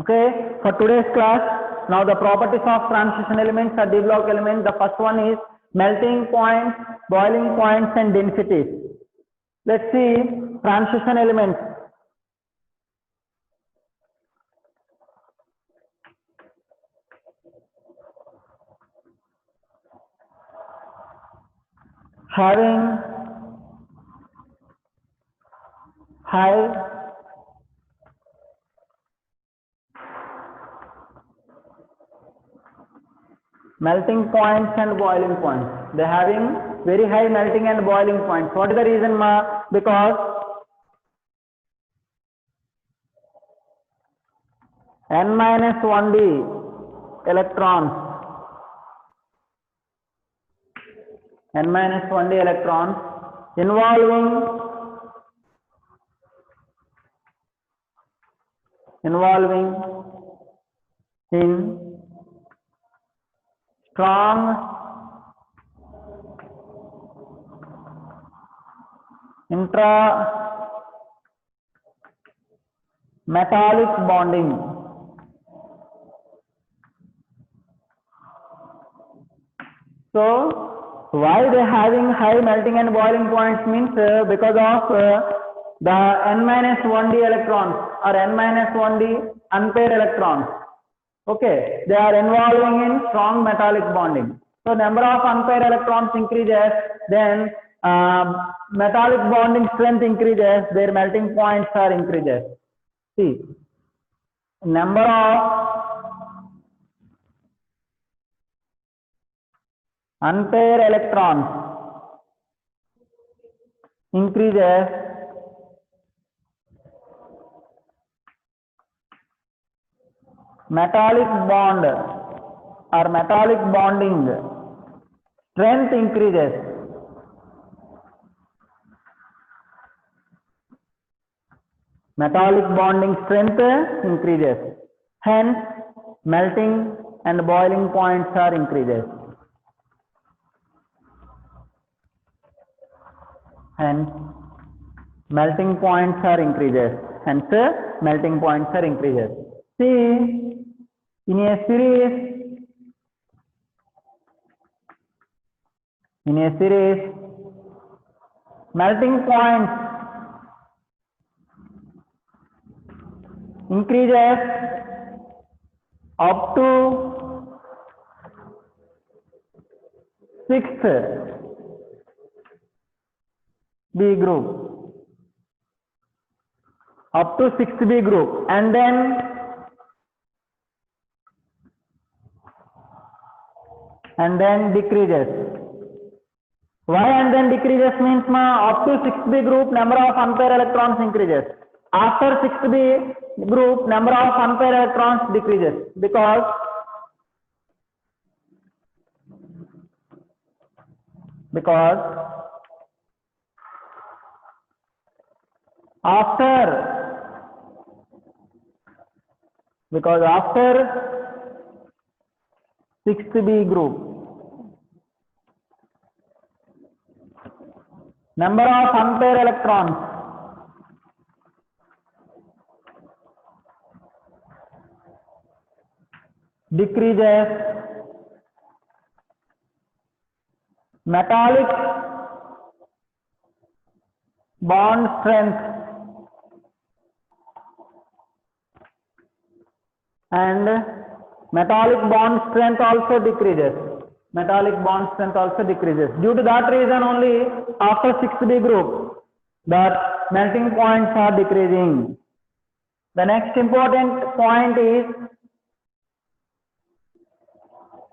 Okay, for today's class, now the properties of transition elements or D block elements. The first one is melting points, boiling points, and densities. Let's see transition elements. Having high melting points and boiling points. They are having very high melting and boiling points. What is the reason, ma? Because n minus 1d electrons, n minus 1d electrons involving in strong intrametallic bonding. So why they having high melting and boiling points means because of the n minus 1d electrons or n minus 1d unpaired electrons. Okay, they are involving in strong metallic bonding. So number of unpaired electrons increases, then metallic bonding strength increases, their melting points are increases. See, number of unpaired electrons increases, metallic bond or metallic bonding strength increases. Metallic bonding strength increases. Hence, melting and boiling points are increases. Hence, melting points are increases. Hence, melting points are increases. See, in a series, melting points increases up to 6th B group, up to 6th B group, and then decreases. Why and then decreases means up to 6th B group number of unpaired electrons increases. After 6th B group number of unpaired electrons decreases, because after 6th B group number of unpaired electrons decreases, metallic bond strength and metallic bond strength also decreases. Metallic bond strength also decreases. Due to that reason only, after 6th B group, that melting points are decreasing. The next important point is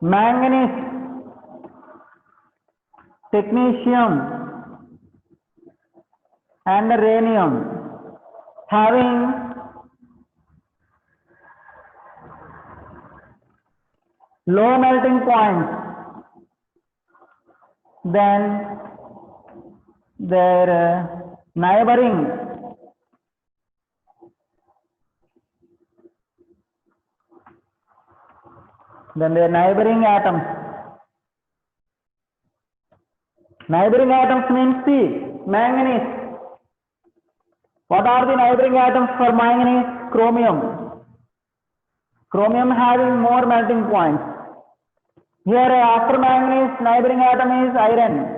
manganese, technetium and rhenium having low melting points than their neighboring atoms. Neighboring atoms means see, manganese. What are the neighboring atoms for manganese? Chromium. Chromium having more melting points. Here after manganese, neighboring atom is iron.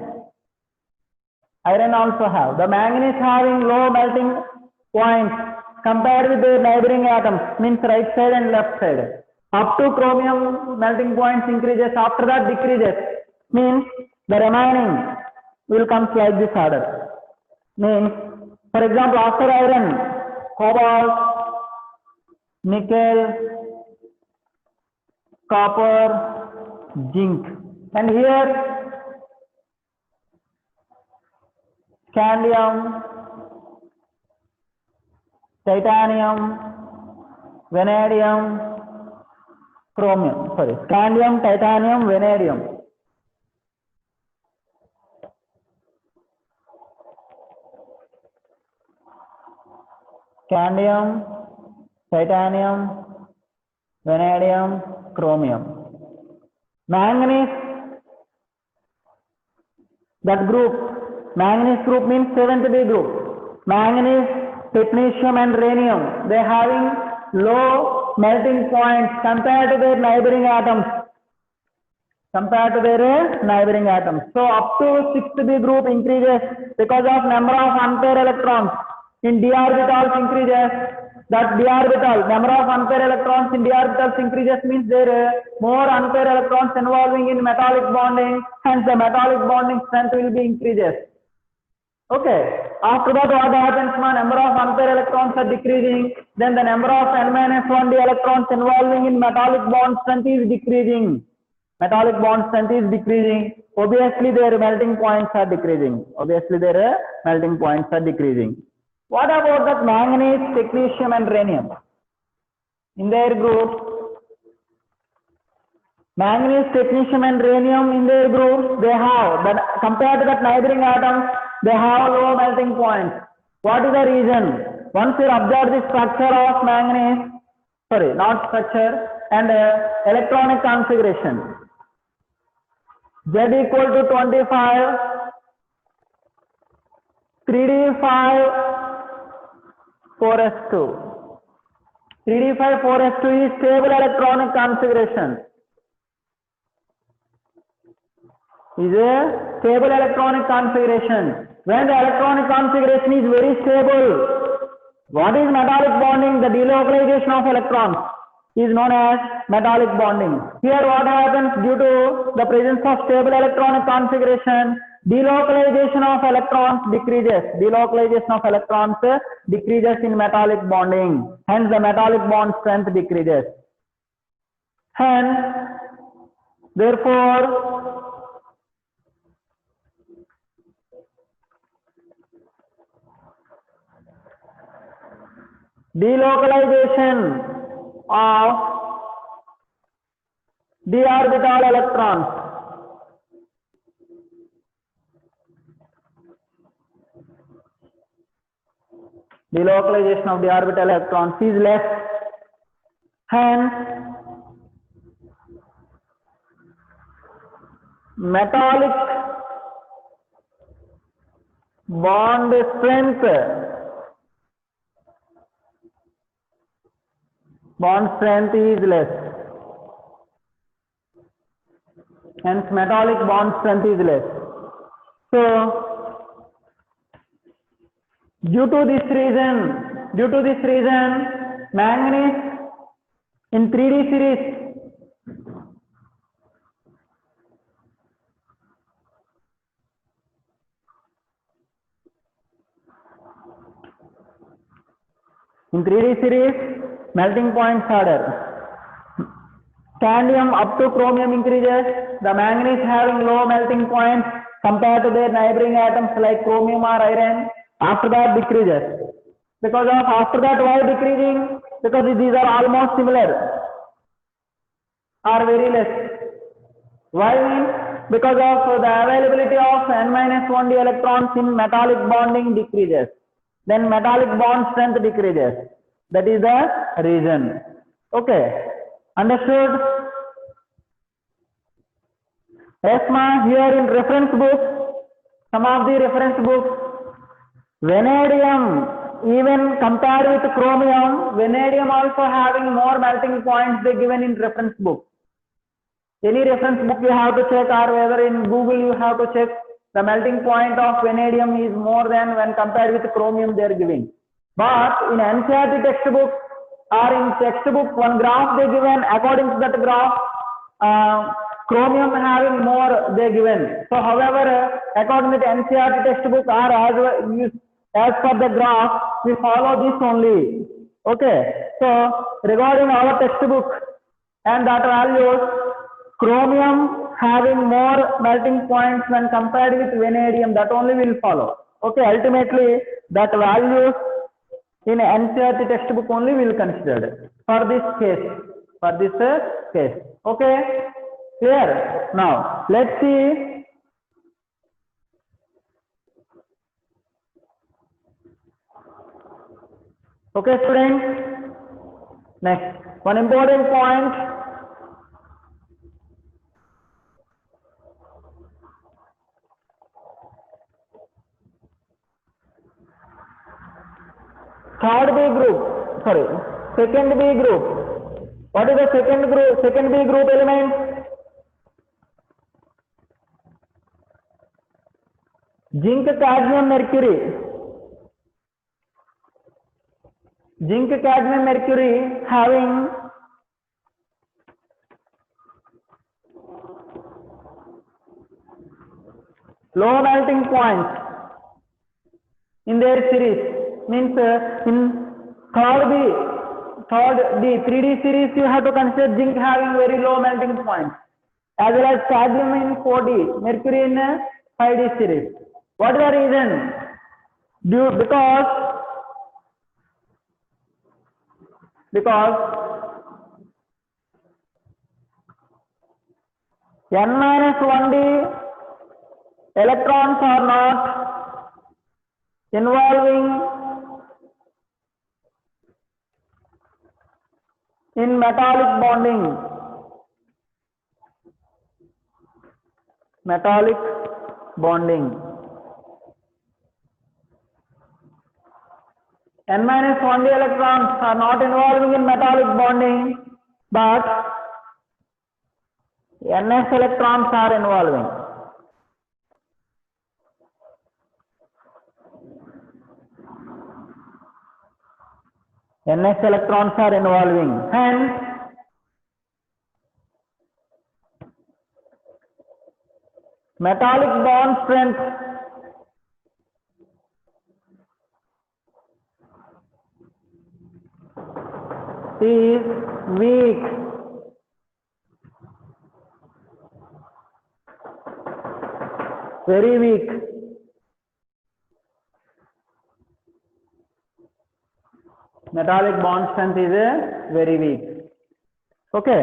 Iron also have. The manganese having low melting points compared with the neighboring atoms, means right side and left side. Up to chromium melting points increases, after that decreases, means the remaining will come like this order. Means, for example, after iron, cobalt, nickel, copper, zinc, and here scandium, titanium, vanadium, chromium, sorry, scandium, titanium, vanadium. Scandium, titanium, vanadium, chromium. Manganese, that group, manganese group means 7th B group. Manganese, technetium and rhenium, they having low melting points compared to their neighboring atoms. Compared to their neighboring atoms. So up to 6th B group increases because of number of unpaired electrons. In d orbitals increases, that d orbital, number of unpaired electrons in d orbitals increases means there are more unpaired electrons involving in metallic bonding, hence the metallic bonding strength will be increases. Okay, after that what happens, number of unpaired electrons are decreasing, then the number of N-1d electrons involving in metallic bond strength is decreasing. Metallic bond strength is decreasing, obviously their melting points are decreasing. Obviously their melting points are decreasing. What about that manganese, technetium and rhenium? In their group, manganese, technetium and rhenium in their groups, they have, but compared to that neighboring atoms, they have low melting points. What is the reason? Once you observe the structure of manganese, sorry, not structure, and electronic configuration. Z equal to 25, 3d5, 4s2. 3d5, 4s2 is stable electronic configuration. Is a stable electronic configuration. When the electronic configuration is very stable, what is metallic bonding? The delocalization of electrons is known as metallic bonding. Here what happens, due to the presence of stable electronic configuration, delocalization of electrons decreases. Delocalization of electrons decreases in metallic bonding. Hence the metallic bond strength decreases. Hence, therefore, delocalization of d orbital electrons delocalization of the orbital electrons is less. Hence, metallic bond strength is less. Hence, metallic bond strength is less. So, due to this reason, manganese in 3D series melting points order. Scandium up to chromium increases, the manganese having low melting points compared to their neighboring atoms like chromium or iron, after that decreases. Because of after that, why decreasing? Because these are almost similar or very less. Why means? Because of the availability of N-1d electrons in metallic bonding decreases. Then metallic bond strength decreases. That is the reason. Okay. Understood? Yes, ma, here in reference books, some of the reference books, vanadium even compared with chromium, vanadium also having more melting points they given in reference book. Any reference book you have to check, or whether in Google you have to check, the melting point of vanadium is more than when compared with chromium they are giving. But in NCERT textbook or in textbook, one graph they given, according to that graph, chromium having more they given. So however, according to the NCERT textbook or as per the graph, we follow this only. Okay. So regarding our textbook and that values, chromium having more melting points when compared with vanadium, that only will follow. Okay. Ultimately, that values in NCERT textbook only will considered for this case. For this case. Okay. Clear? Now let's see. Okay, students. Next, one important point. Third B group. Sorry, second B group. What is the second group? Second B group element? Zinc, cadmium, mercury. Zinc, cadmium, mercury having low melting points in their series. Means in third D, 3D series you have to consider zinc having very low melting points, as well as cadmium in 4D, mercury in 5D series. What is the reason? Because N-1D electrons are not involving in metallic bonding. Metallic bonding. N-1D electrons are not involving in metallic bonding, but Ns electrons are involving. Ns electrons are involving. Hence, metallic bond strength is weak. Very weak. Metallic bond strength is very weak. Okay.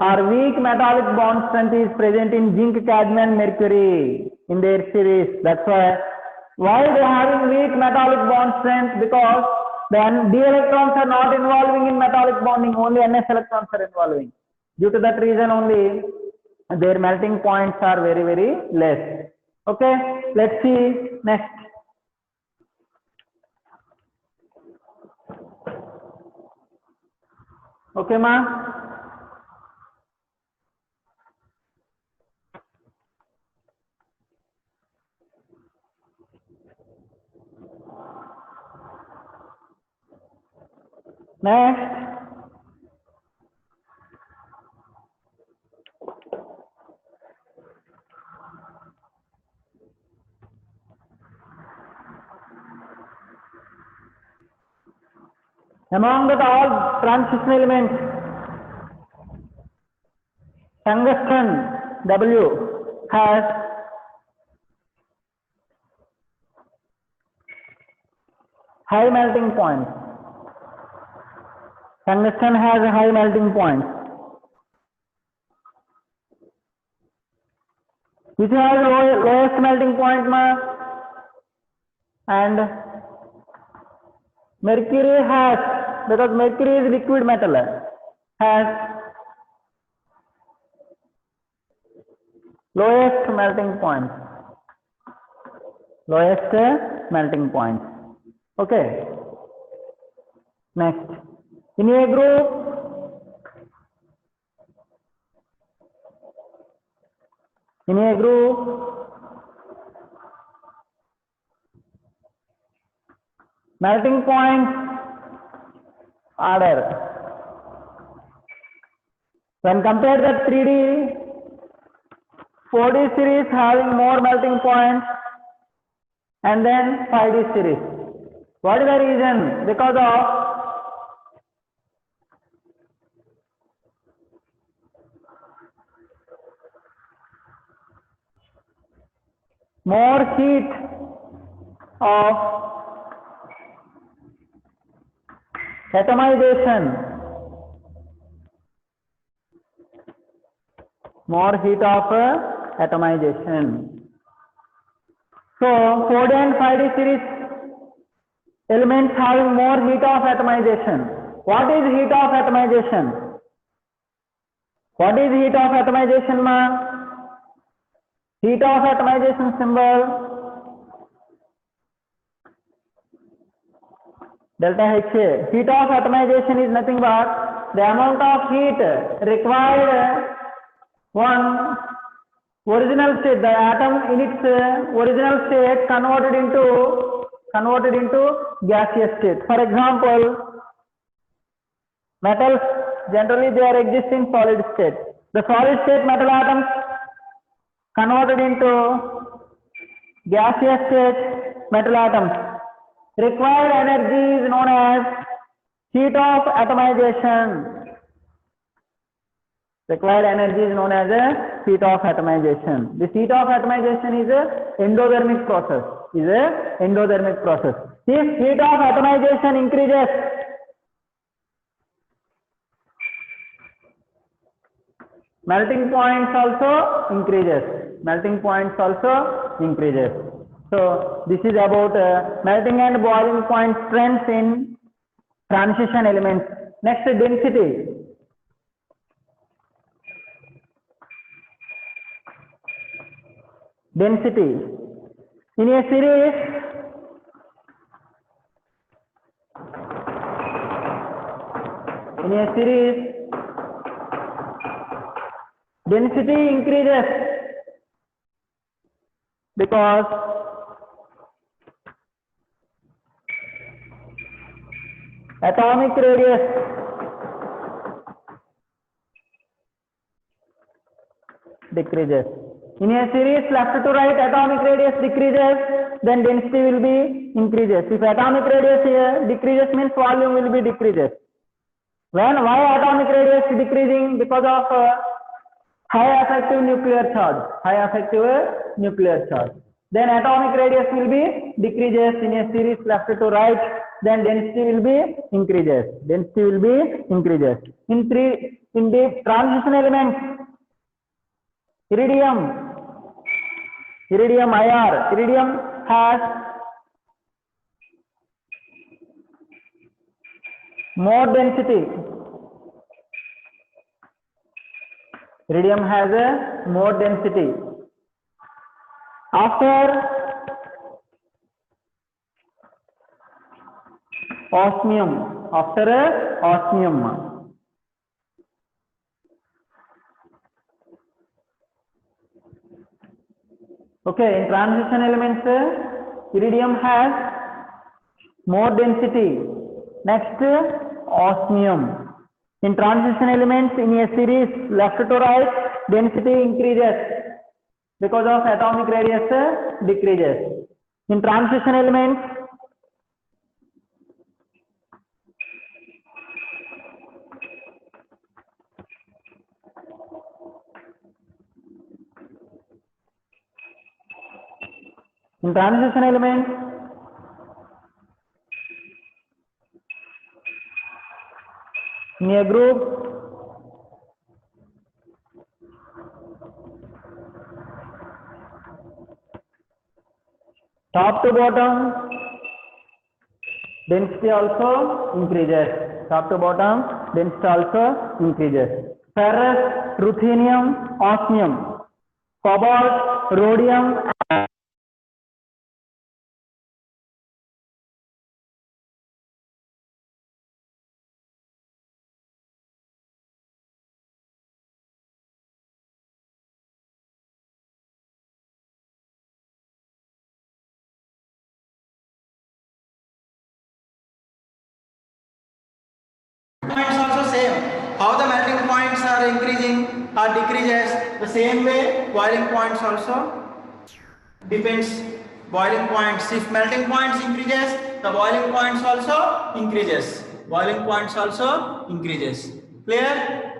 Our weak metallic bond strength is present in zinc, cadmium, mercury in their series. That's why they are having weak metallic bond strength, because then d electrons are not involving in metallic bonding, only Ns electrons are involving. Due to that reason only their melting points are very, very less. Okay, let's see next. Okay, ma? Next. Among the all transition elements, tungsten W has high melting point. Tungsten has a high melting point. Which has lowest melting point, ma? And mercury has, because mercury is liquid metal, has lowest melting point. Lowest melting point. Okay. Next, in a group, melting point order. When compared with 3D, 4D series having more melting points and then 5D series. What is the reason? Because of more heat of atomization. More heat of atomization. So 4D and 5D series elements having more heat of atomization. What is heat of atomization? What is heat of atomization, ma? Heat of atomization symbol delta H. Heat of atomization is nothing but the amount of heat required one original state, the atom in its original state converted into gaseous state. For example, metals generally they are exist in solid state. The solid state metal atoms converted into gaseous state metal atoms. Required energy is known as heat of atomization. Required energy is known as a heat of atomization. This heat of atomization is a endothermic process. If heat of atomization increases, melting points also increases. So this is about melting and boiling point strengths in transition elements. Next, density. Density. In a series, density increases because atomic radius decreases. In a series left to right, atomic radius decreases, then density will be increases. If atomic radius decreases, means volume will be decreases. Why atomic radius is decreasing? Because of high effective nuclear charge. Then atomic radius will be decreases in a series left to right, then density will be increases. In the transition elements, iridium IR. Iridium has more density. After osmium. Okay, in transition elements, iridium has more density. Next, osmium. In transition elements, in a series left to right, density increases because of atomic radius decreases. In transition elements, in a group, top to bottom, density also increases. Ferrous, ruthenium, osmium, cobalt, rhodium, Points also same. How the melting points are increasing or decreases, the same way boiling points also depends. Boiling points, if melting points increases, the boiling points also increases. Boiling points also increases. Clear?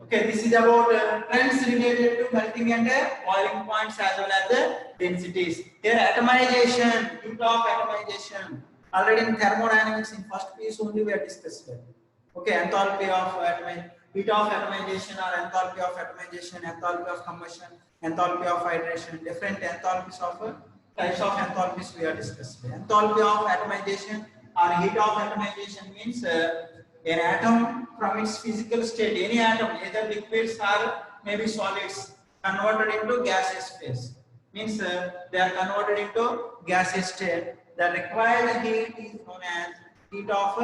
Okay, this is about trends related to melting and boiling points as well as the densities. Here atomization, heat of atomization. Already in thermodynamics in first piece only we are discussed. Okay, enthalpy of heat of atomization or enthalpy of atomization, enthalpy of combustion, enthalpy of hydration, different enthalpies of types of enthalpies we are discussed. Enthalpy of atomization or heat of atomization means an atom from its physical state, any atom, either liquids or maybe solids, converted into gaseous phase. Means they are converted into gaseous state. The required heat is known as heat of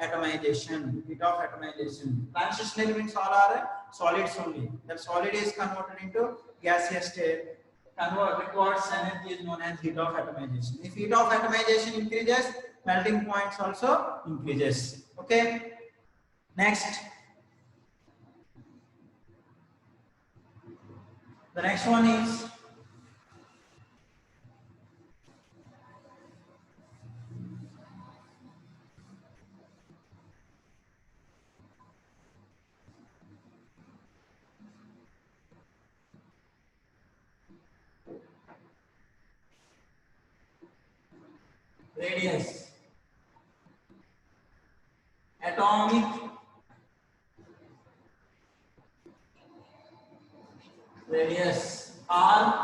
atomization. Heat of atomization. Transition elements all are solids only. That solid is converted into gaseous state. Requires energy is known as heat of atomization. If heat of atomization increases, melting points also increases. Okay. Next. The next one is radius. Atomic radius or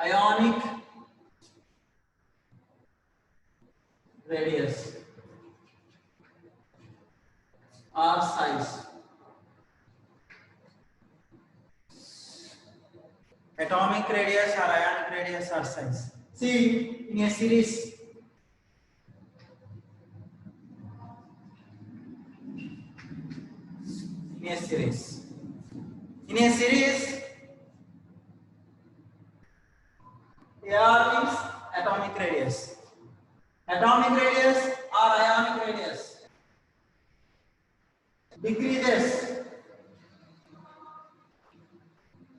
ionic radius or size. Atomic radius or ionic radius or size. See, in a series, in a series, AR means atomic radius. Atomic radius or ionic radius decreases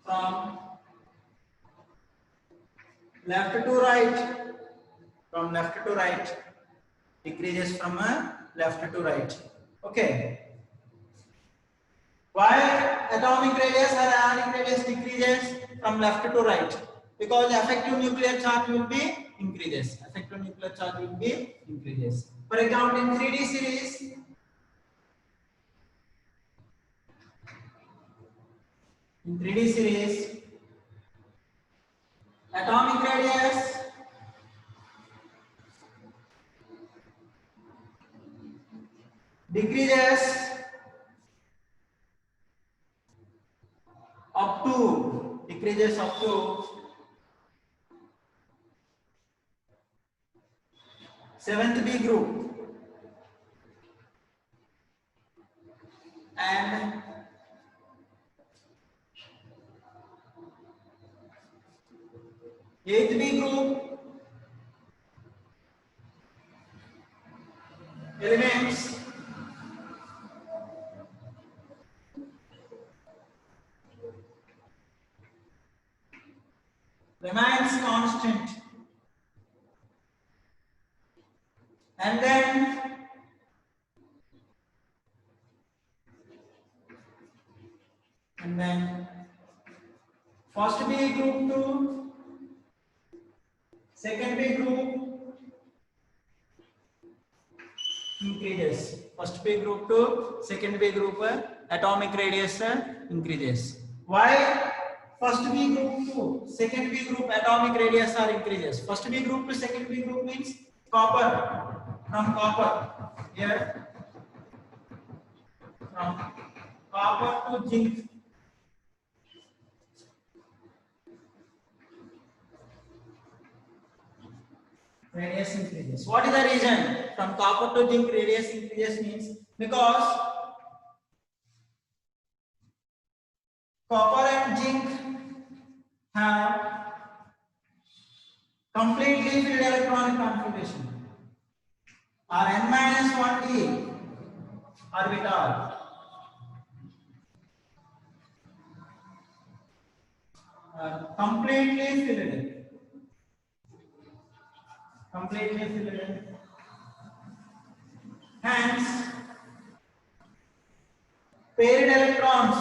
from left to right. From left to right, decreases from left to right. Okay. Why atomic radius or ionic radius decreases from left to right? Because effective nuclear charge will be increases. Effective nuclear charge will be increases. For example, in 3D series, atomic radius decreases up to 7th B group and 8th B group elements remains constant, and then first B group to second B group increases. First B group to second B group atomic radius increases. Why first B group to second B group atomic radius are increases? First B group to second B group means copper. From copper here, from copper to zinc. Radius increases. What is the reason? From copper to zinc radius increases means because copper and zinc have completely filled electronic configuration. or n minus 1d orbital are completely filled. Completely filled. Hence, paired electrons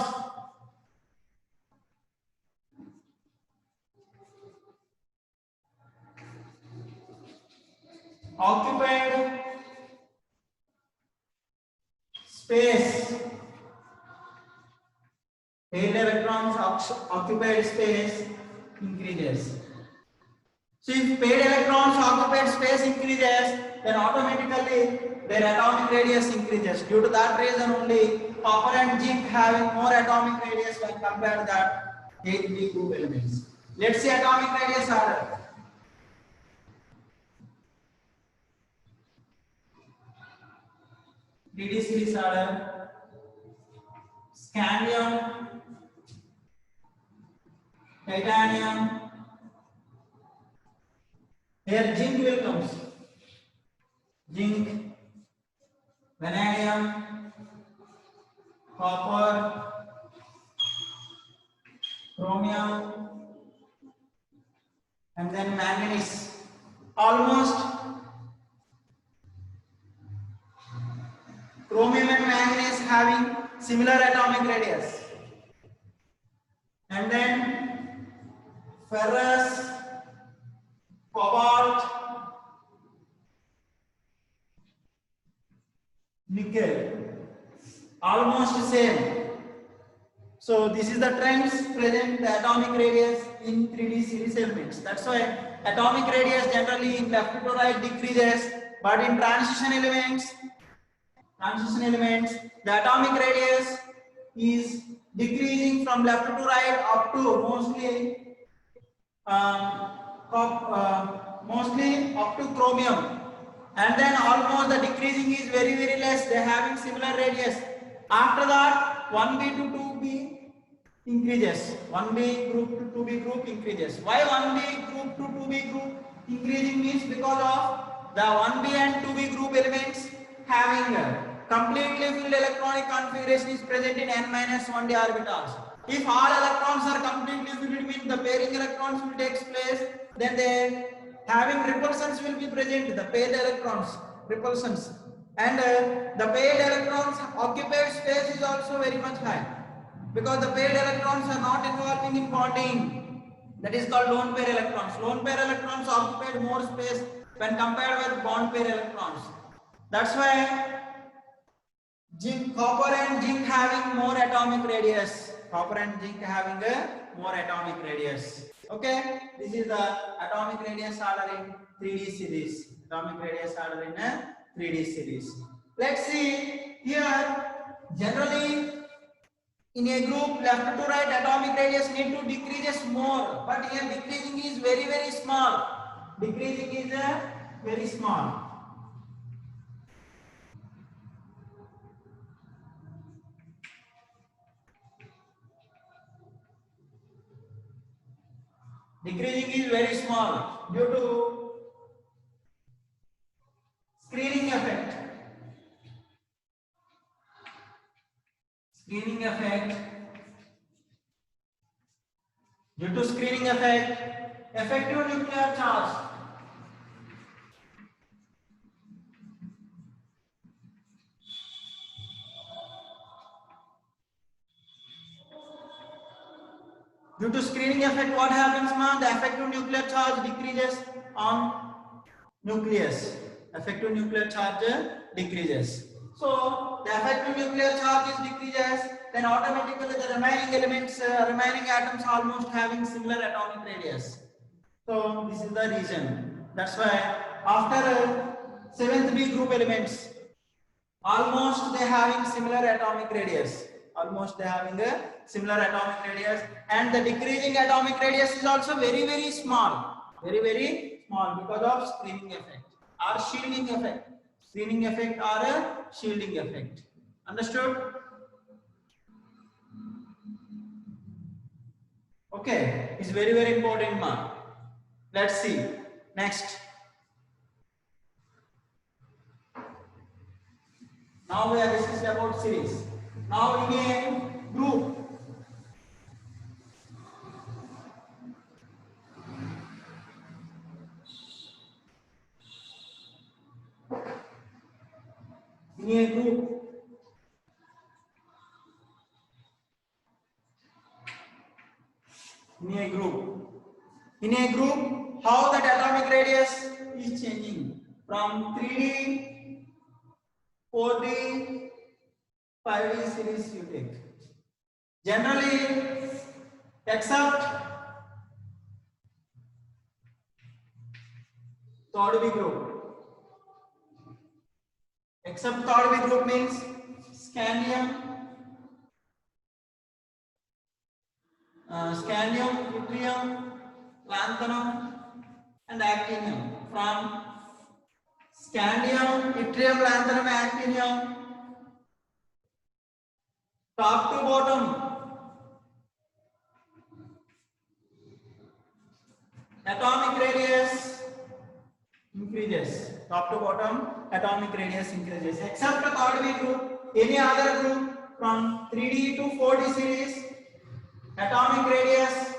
occupied space, paired electrons occupied space increases. So if paired electrons occupied space increases, then automatically their atomic radius increases. Due to that reason only, copper and zinc having more atomic radius when compared to that 8d group elements. Let's see atomic radius order. DD series order, scandium, titanium. Here zinc will come. Zinc, vanadium, copper, chromium, and then manganese. Almost chromium and manganese having similar atomic radius. And then ferrous, cobalt, nickel, almost same. So this is the trends present the atomic radius in 3D series elements. That's why atomic radius generally in left to right decreases, but in transition elements, the atomic radius is decreasing from left to right up to mostly up to chromium, and then almost the decreasing is very less. They are having similar radius. After that, 1b to 2b increases. 1b group to 2b group increases. Why 1b group to 2b group increasing means because of the 1b and 2b group elements having a completely filled electronic configuration is present in n minus 1d orbitals. If all electrons are completely filled, means the pairing electrons will take place, then the having repulsions will be present, the paired electrons, repulsions, and the paired electrons occupied space is also very much high, because the paired electrons are not involving in bonding. That is called lone pair electrons. Lone pair electrons occupied more space when compared with bond pair electrons. That's why copper and zinc having more atomic radius. Copper and zinc having a more atomic radius. Okay, this is the atomic radius order in 3D series. Atomic radius order in a 3D series. Let's see here. Generally, in a group left to right, atomic radius need to decreases more, but here decreasing is very small. Decreasing is very small. Decreasing is very small due to screening effect. Screening effect. Due to screening effect, effective nuclear charge. Due to screening effect, what happens, man? The effective nuclear charge decreases on nucleus. Effective nuclear charge decreases. So the effective nuclear charge is decreases, then automatically the remaining elements, remaining atoms almost having similar atomic radius. So this is the reason. That's why after 7th B group elements, almost they having similar atomic radius. Almost they having a similar atomic radius, and the decreasing atomic radius is also very small. Very small because of screening effect or shielding effect. Screening effect or a shielding effect. Understood? Okay, it's very important, man. Let's see next. Now we are discussing about series. Now in a group, in a group, in a group, in a group, how that atomic radius is changing from 3D, 4D, 5D series you take. Generally, except third B group. Except third B group means scandium, yttrium, lanthanum, and actinium. From scandium, yttrium, lanthanum, actinium, top to bottom, atomic radius increases. Top to bottom, atomic radius increases. Except the third B group, any other group from 3D to 4D series, atomic radius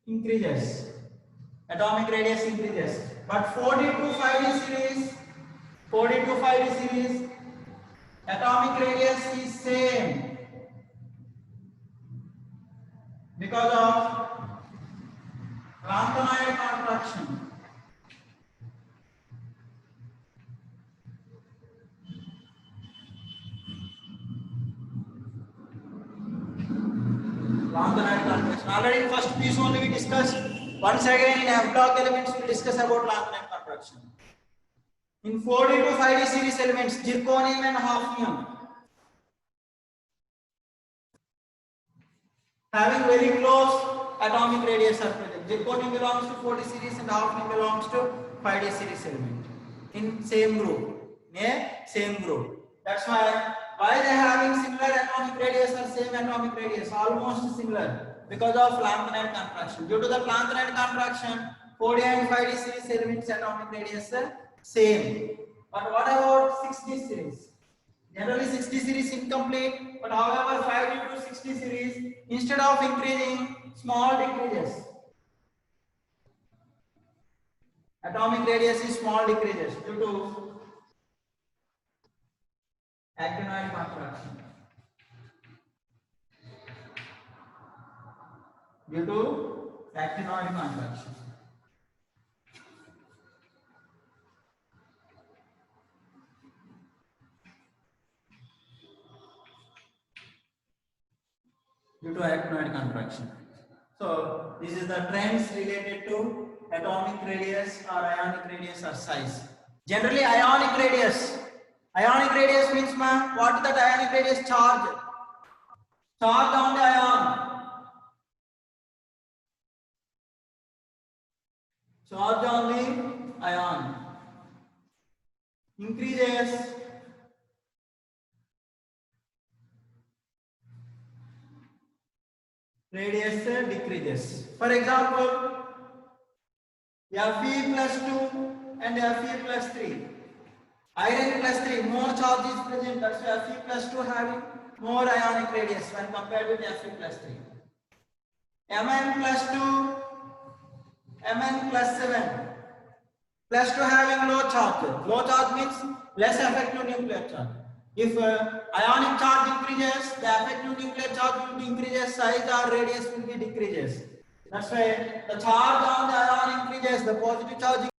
increases. Atomic radius increases. But 4D to 5D series, 4D to 5D series, atomic radius is same because of lanthanoid contraction. Lanthanoid contraction. Already in first piece only we discussed. Once again in F block elements we discuss about lanthanoid contraction. In 4D to 5D series elements, zirconium and hafnium having very close atomic radius are present. Zirconium belongs to 4D series and hafnium belongs to 5D series element in same group. Same group. That's why they having similar atomic radius or same atomic radius, almost similar because of lanthanide contraction. Due to the lanthanide contraction, 4D and 5D series elements atomic radius are same. But what about 6D series? Generally 6D series incomplete, but however 5D to 6D series, instead of increasing, small decreases. Atomic radius is small decreases due to actinoid contraction. Due to actinoid contraction. Due to actinoid contraction. So this is the trends related to atomic radius or ionic radius or size. Generally ionic radius. Ionic radius means what is that ionic radius charge? Charge on the ion. Charge on the ion increases radius decreases. For example, Fe plus 2 and Fe plus 3. Iron plus 3, more charge is present, that's why Fe plus 2 having more ionic radius when compared with Fe plus 3. Mn plus 2, Mn plus 7. Plus 2 having low charge. Low charge means less effective nuclear charge. If ionic charge increases, the effective nuclear charge will be increases, size or radius will be decreases. That's why the charge on the ion increases, the positive charge